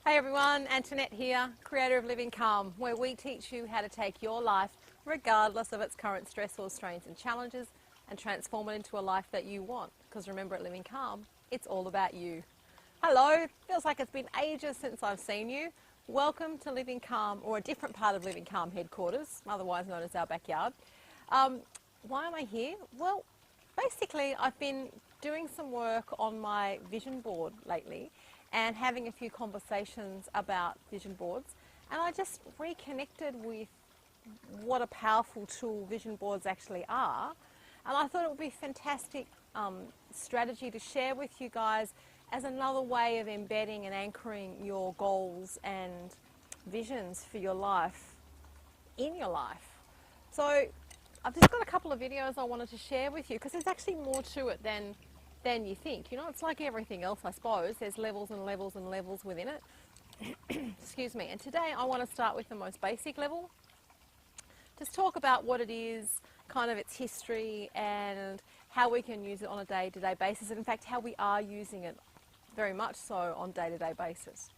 Hey everyone, Antoinette here, creator of Living Calm, where we teach you how to take your life, regardless of its current stressors, strains and challenges, and transform it into a life that you want. Because remember, at Living Calm, it's all about you. Hello, feels like it's been ages since I've seen you. Welcome to Living Calm, or a different part of Living Calm headquarters, otherwise known as our backyard. Why am I here? Well, basically I've been doing some work on my vision board lately and having a few conversations about vision boards, and I just reconnected with what a powerful tool vision boards actually are, and I thought it would be a fantastic strategy to share with you guys as another way of embedding and anchoring your goals and visions for your life in your life. So I've just got a couple of videos I wanted to share with you because there's actually more to it than you think. You know, it's like everything else, I suppose. There's levels and levels and levels within it. Excuse me. And today I want to start with the most basic level. Just talk about what it is, kind of its history, and how we can use it on a day-to-day basis. And in fact, how we are using it very much so on a day-to-day basis.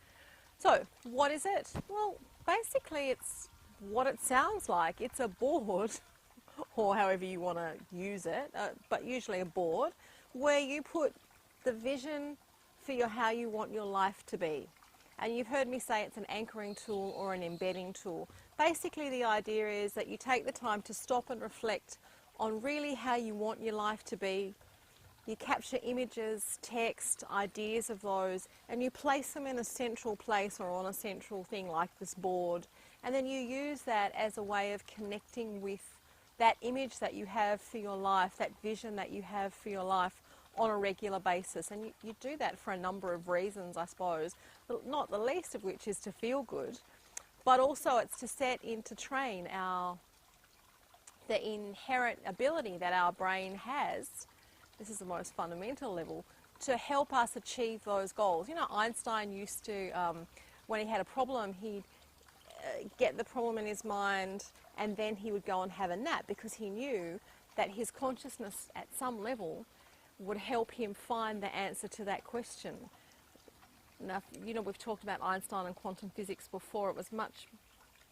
So, what is it? Well, basically it's what it sounds like. It's a board, or however you want to use it, but usually a board, where you put the vision for how you want your life to be. And you've heard me say it's an anchoring tool or an embedding tool. Basically the idea is that you take the time to stop and reflect on really how you want your life to be. You capture images, text, ideas of those, and you place them in a central place or on a central thing like this board. And then you use that as a way of connecting with that image that you have for your life, that vision that you have for your life on a regular basis. And you do that for a number of reasons, I suppose, not the least of which is to feel good, but also it's to set in to train the inherent ability that our brain has. This is the most fundamental level, to help us achieve those goals. You know, Einstein used to, when he had a problem, he'd get the problem in his mind and then he would go and have a nap, because he knew that his consciousness at some level would help him find the answer to that question. Now, you know, we've talked about Einstein and quantum physics before. It was much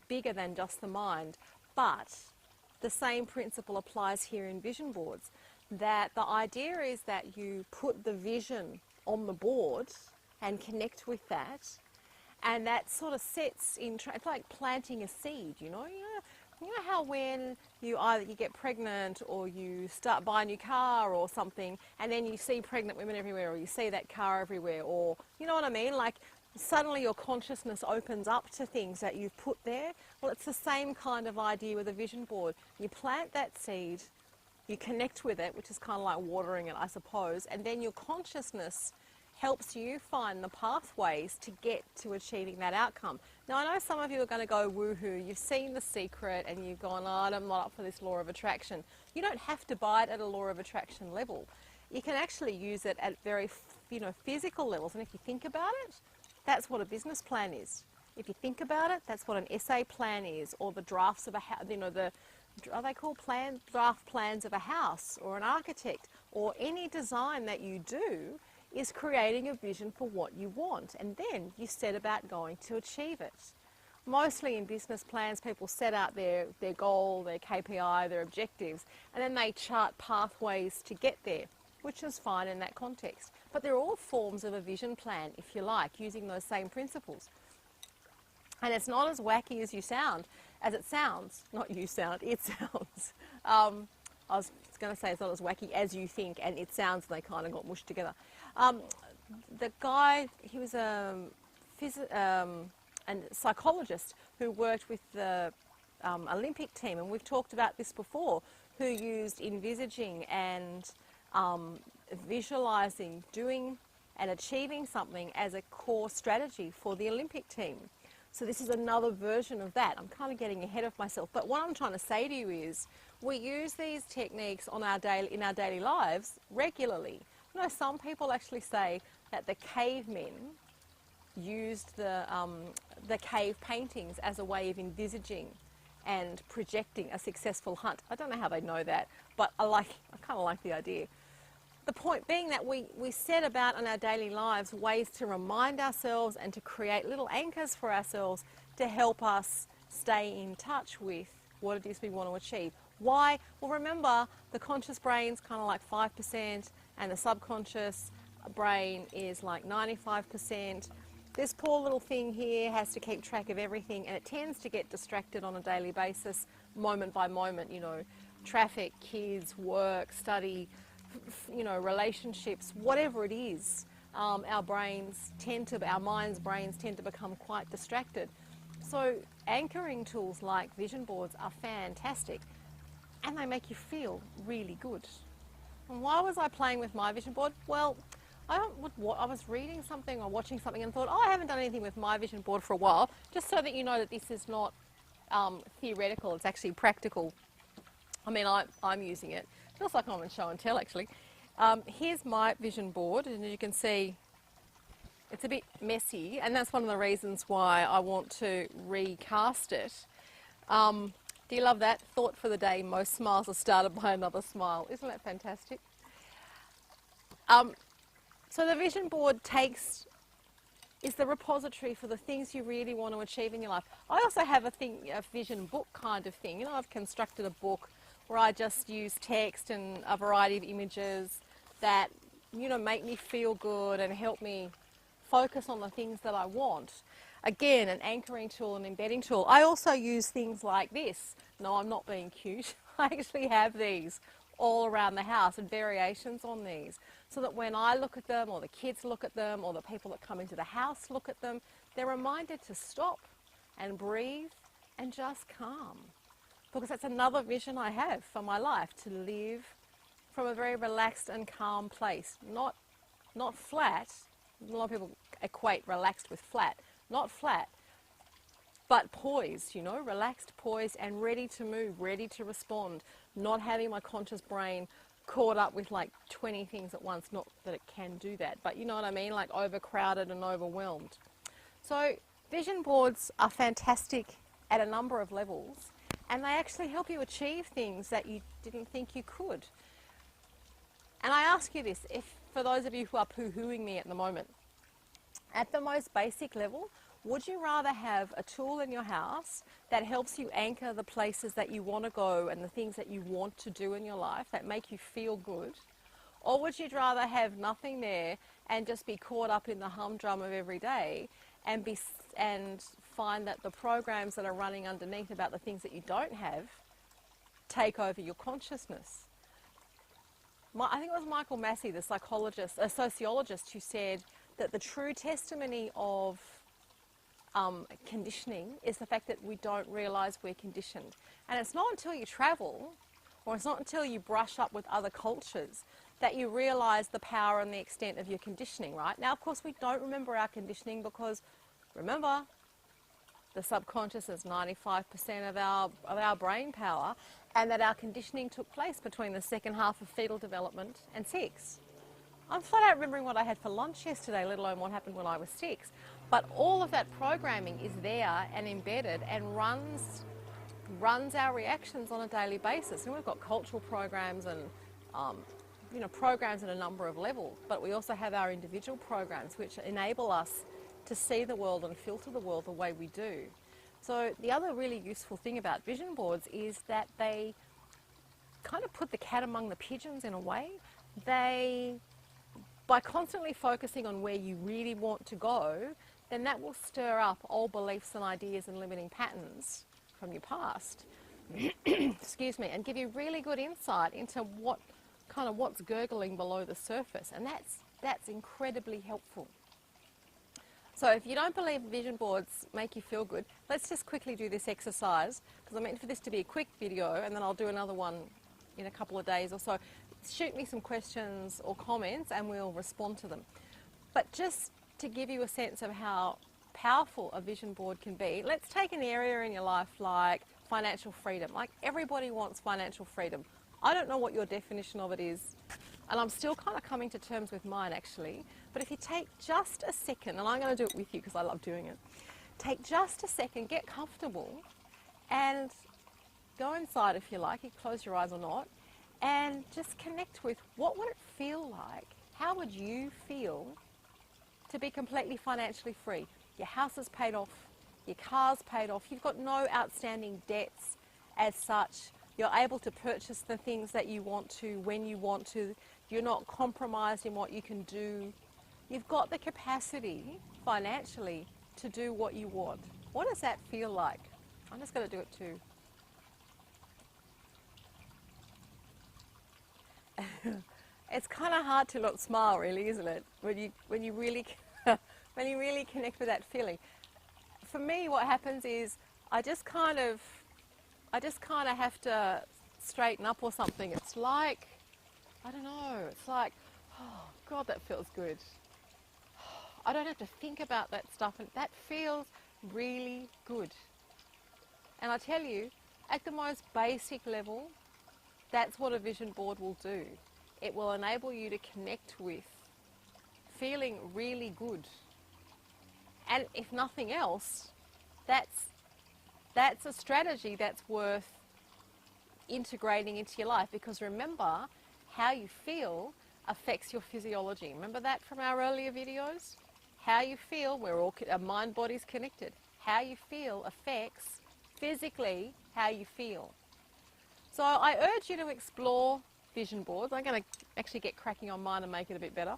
bigger than just the mind, but the same principle applies here in vision boards, that the idea is that you put the vision on the board and connect with that, and that sort of sets in, it's like planting a seed, you know how when you either you get pregnant or you start buy a new car or something, and then you see pregnant women everywhere, or you see that car everywhere, or you know what I mean, like suddenly your consciousness opens up to things that you've put there. Well, it's the same kind of idea with a vision board. You plant that seed, you connect with it, which is kind of like watering it, I suppose, and then your consciousness helps you find the pathways to get to achieving that outcome. Now, I know some of you are going to go woohoo. You've seen The Secret and you've gone, oh, I'm not up for this law of attraction. You don't have to buy it at a law of attraction level. You can actually use it at very, physical levels. And if you think about it, that's what a business plan is. If you think about it, that's what an essay plan is, or the drafts of a house, are they called draft plans of a house, or an architect, or any design that you do is creating a vision for what you want, and then you set about going to achieve it. Mostly in business plans, people set out their goal, their KPI, their objectives, and then they chart pathways to get there, which is fine in that context. But they're all forms of a vision plan, if you like, using those same principles. And it's not as wacky as it sounds. Not you sound, it sounds. I was going to say it's not as wacky as you think, and it sounds, they kind of got mushed together. The guy, he was a psychologist who worked with the Olympic team, and we've talked about this before, who used envisaging and visualizing doing and achieving something as a core strategy for the Olympic team. So this is another version of that. I'm kind of getting ahead of myself, but what I'm trying to say to you is we use these techniques in our daily lives regularly. You know, some people actually say that the cavemen used the cave paintings as a way of envisaging and projecting a successful hunt. I don't know how they know that, but I kind of like the idea. The point being that we set about in our daily lives ways to remind ourselves and to create little anchors for ourselves to help us stay in touch with what it is we want to achieve. Why? Well, remember, the conscious brain's kind of like 5% and the subconscious brain is like 95%. This poor little thing here has to keep track of everything, and it tends to get distracted on a daily basis, moment by moment, you know, traffic, kids, work, study, you know, relationships, whatever it is. Our mind's brains tend to become quite distracted. So anchoring tools like vision boards are fantastic, and they make you feel really good. And why was I playing with my vision board? Well, I was reading something or watching something and thought, oh, I haven't done anything with my vision board for a while, just so that you know that this is not theoretical, it's actually practical. I mean, I'm using it. It feels like I'm on show and tell, actually. Here's my vision board, and as you can see, it's a bit messy, and that's one of the reasons why I want to recast it. Do you love that? Thought for the day, most smiles are started by another smile. Isn't that fantastic? So the vision board is the repository for the things you really want to achieve in your life. I also have a vision book kind of thing. You know, I've constructed a book where I just use text and a variety of images that, you know, make me feel good and help me focus on the things that I want. Again, an anchoring tool, an embedding tool. I also use things like this. No, I'm not being cute. I actually have these all around the house and variations on these, so that when I look at them, or the kids look at them, or the people that come into the house look at them, they're reminded to stop and breathe and just calm. Because that's another vision I have for my life, to live from a very relaxed and calm place. Not flat. A lot of people equate relaxed with flat. Not flat, but poised, you know, relaxed, poised, and ready to move, ready to respond. Not having my conscious brain caught up with like 20 things at once. Not that it can do that, but you know what I mean, like overcrowded and overwhelmed. So vision boards are fantastic at a number of levels, and they actually help you achieve things that you didn't think you could. And I ask you this, if for those of you who are poo-hooing me at the moment, at the most basic level, would you rather have a tool in your house that helps you anchor the places that you want to go and the things that you want to do in your life that make you feel good? Or would you rather have nothing there and just be caught up in the humdrum of every day and find that the programs that are running underneath about the things that you don't have take over your consciousness? I think it was Michael Massey, the sociologist, who said that the true testimony of conditioning is the fact that we don't realise we're conditioned. And it's not until you travel, or it's not until you brush up with other cultures, that you realise the power and the extent of your conditioning, right? Now, of course, we don't remember our conditioning because, remember, the subconscious is 95% of our brain power, and that our conditioning took place between the second half of fetal development and 6. I'm flat out remembering what I had for lunch yesterday, let alone what happened when I was 6. But all of that programming is there and embedded and runs our reactions on a daily basis. And we've got cultural programs and programs at a number of levels, but we also have our individual programs which enable us to see the world and filter the world the way we do. So the other really useful thing about vision boards is that they kind of put the cat among the pigeons in a way. By constantly focusing on where you really want to go, then that will stir up old beliefs and ideas and limiting patterns from your past, excuse me, and give you really good insight into what's gurgling below the surface, and that's incredibly helpful. So if you don't believe vision boards make you feel good, let's just quickly do this exercise, because I meant for this to be a quick video, and then I'll do another one in a couple of days or so. Shoot me some questions or comments and we'll respond to them. But just to give you a sense of how powerful a vision board can be, let's take an area in your life like financial freedom. Like, everybody wants financial freedom. I don't know what your definition of it is, and I'm still kind of coming to terms with mine actually, but if you take just a second, and I'm going to do it with you because I love doing it, take just a second, get comfortable, and go inside if you like, you close your eyes or not, and just connect with what would it feel like? How would you feel to be completely financially free? Your house is paid off, your car's paid off, you've got no outstanding debts as such. You're able to purchase the things that you want to when you want to. You're not compromised in what you can do. You've got the capacity financially to do what you want. What does that feel like? I'm just going to do it too. It's kind of hard to not smile, really, isn't it? When you really when you really connect with that feeling. For me, what happens is I just kind of have to straighten up or something. It's like, I don't know. It's like, oh God, that feels good. I don't have to think about that stuff, and that feels really good. And I tell you, at the most basic level, that's what a vision board will do. It will enable you to connect with feeling really good. And if nothing else, that's a strategy that's worth integrating into your life, because remember, how you feel affects your physiology. Remember that from our earlier videos? How you feel, our mind body's connected. How you feel affects physically how you feel. So I urge you to explore vision boards. I'm going to actually get cracking on mine and make it a bit better.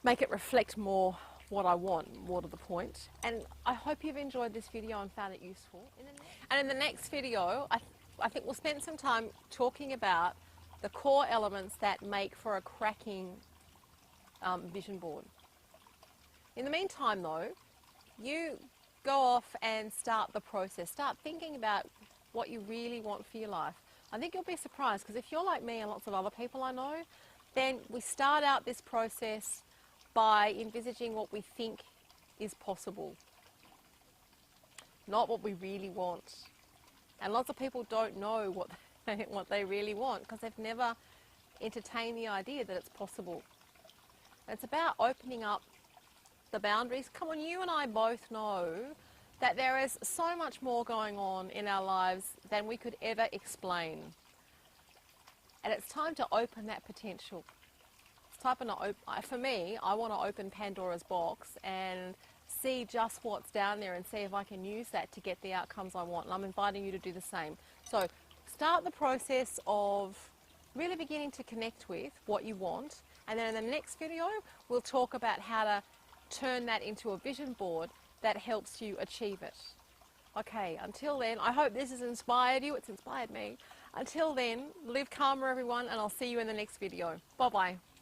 Make it reflect more what I want, more to the point. And I hope you've enjoyed this video and found it useful. And in the next video, I think we'll spend some time talking about the core elements that make for a cracking vision board. In the meantime though, you go off and start the process. Start thinking about what you really want for your life. I think you'll be surprised, because if you're like me and lots of other people I know, then we start out this process by envisaging what we think is possible, not what we really want. And lots of people don't know what they really want, because they've never entertained the idea that it's possible. It's about opening up the boundaries. Come on, you and I both know that there is so much more going on in our lives than we could ever explain. And it's time to open that potential. It's time for me, I want to open Pandora's box and see just what's down there and see if I can use that to get the outcomes I want. And I'm inviting you to do the same. So start the process of really beginning to connect with what you want. And then in the next video, we'll talk about how to turn that into a vision board that helps you achieve it. Okay, until then, I hope this has inspired you. It's inspired me. Until then, live calmer, everyone, and I'll see you in the next video. Bye-bye.